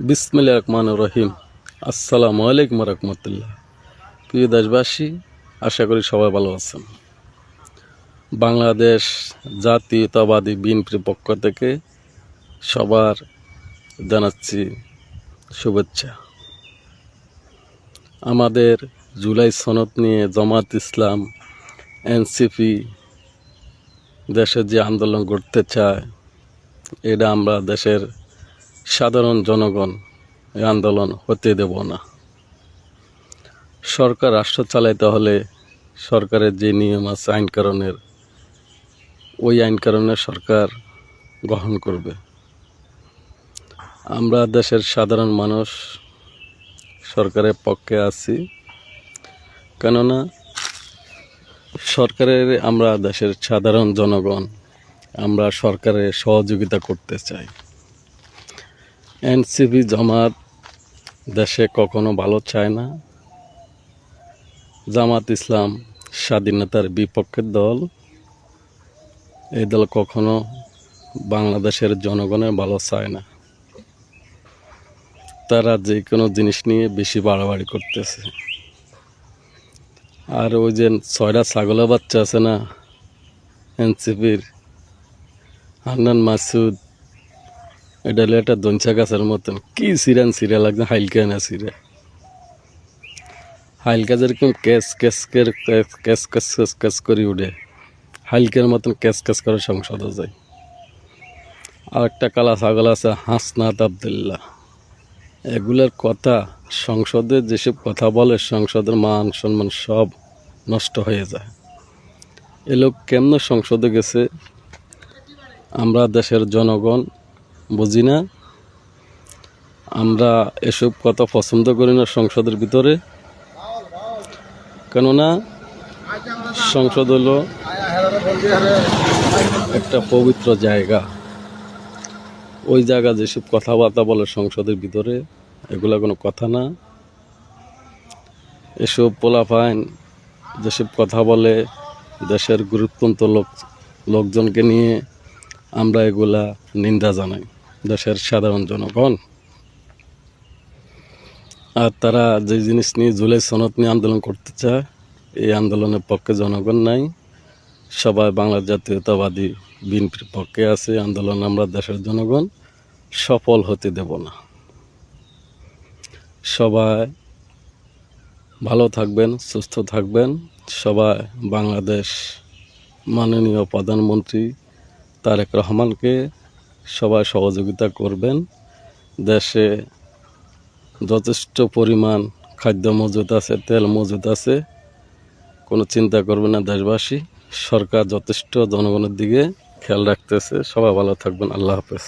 বিসমিল্লাহির রহমানির রহিম। আসসালামু আলাইকুম রহমতুল্লাহ। প্রিয় দেশবাসী, আশা করি সবাই ভালো আছেন। বাংলাদেশ জাতীয়তাবাদী বিএনপির পক্ষ থেকে সবার জানাচ্ছি শুভেচ্ছা। আমাদের জুলাই সনদ নিয়ে জামাত ইসলাম, এনসিপি দেশে যে আন্দোলন করতে চায়, এটা আমরা দেশের সাধারণ জনগণ এই আন্দোলন হতে দেব না। সরকার রাষ্ট্র চালাইতে হলে সরকারের যে নিয়ম আছে আইনকানুনের, ওই আইনকানুনের সরকার গ্রহণ করবে। আমরা দেশের সাধারণ মানুষ সরকারের পক্ষে আছি, কেননা সরকারের আমরা দেশের সাধারণ জনগণ আমরা সরকারের সহযোগিতা করতে চাই। এনসিপি জামাত দেশে কখনো ভালো চায় না। জামাত ইসলাম স্বাধীনতার বিপক্ষের দল। এই দল কখনো বাংলাদেশের জনগণের ভালো চায় না। তারা যে কোনো জিনিস নিয়ে বেশি বাড়াবাড়ি করতেছে। আর ওই যে 6টা ছাগলের বাচ্চা আছে না এনসিপির, হান্নান মাসুদ, এটা হলো একটা দঞ্চা গাছের মতন, কি সিরান সিরা লাগছে, হাইলকা না সিরা হাইলকা যেরকম cash cash cash cash cash cash করে উঠে, হাইলকার মতন ক্যাস ক্যাস করে সংসদে যায়। আর একটা কালা ছাগল আছে হাসনাত আবদুল্লাহ, এগুলোর কথা সংসদে যেসব কথা বলে সংসদের মান সম্মান সব নষ্ট হয়ে যায়। এ লোক কেমন সংসদে গেছে আমরা দেশের জনগণ বুঝি না। আমরা এসব কথা পছন্দ করি না সংসদের ভিতরে, কেননা সংসদ হলো একটা পবিত্র জায়গা। ওই জায়গা যেসব কথাবার্তা বলে সংসদের ভিতরে, এগুলা কোনো কথা না। এসব পোলাপাইন যেসব কথা বলে দেশের গুরুত্বপূর্ণ লোকজনকে নিয়ে, আমরা এগুলা নিন্দা জানাই দেশের সাধারণ জনগণ। আর তারা যে জিনিস নিয়ে জুলাই সনদ নিয়ে আন্দোলন করতে চায়, এই আন্দোলনের পক্ষে জনগণ নাই। সবাই বাংলা জাতীয়তাবাদী বিএনপির পক্ষে আছে। আন্দোলন আমরা দেশের জনগণ সফল হতে দেব না। সবাই ভালো থাকবেন, সুস্থ থাকবেন। সবাই বাংলাদেশ মাননীয় প্রধানমন্ত্রী তারেক রহমানকে সবাই সহযোগিতা করবেন। দেশে যথেষ্ট পরিমাণ খাদ্য মজুদ আছে, তেল মজুদ আছে, কোনো চিন্তা করবে না দেশবাসী। সরকার যথেষ্ট জনগণের দিকে খেয়াল রাখতেছে। সবাই ভালো থাকবেন। আল্লাহ হাফেজ।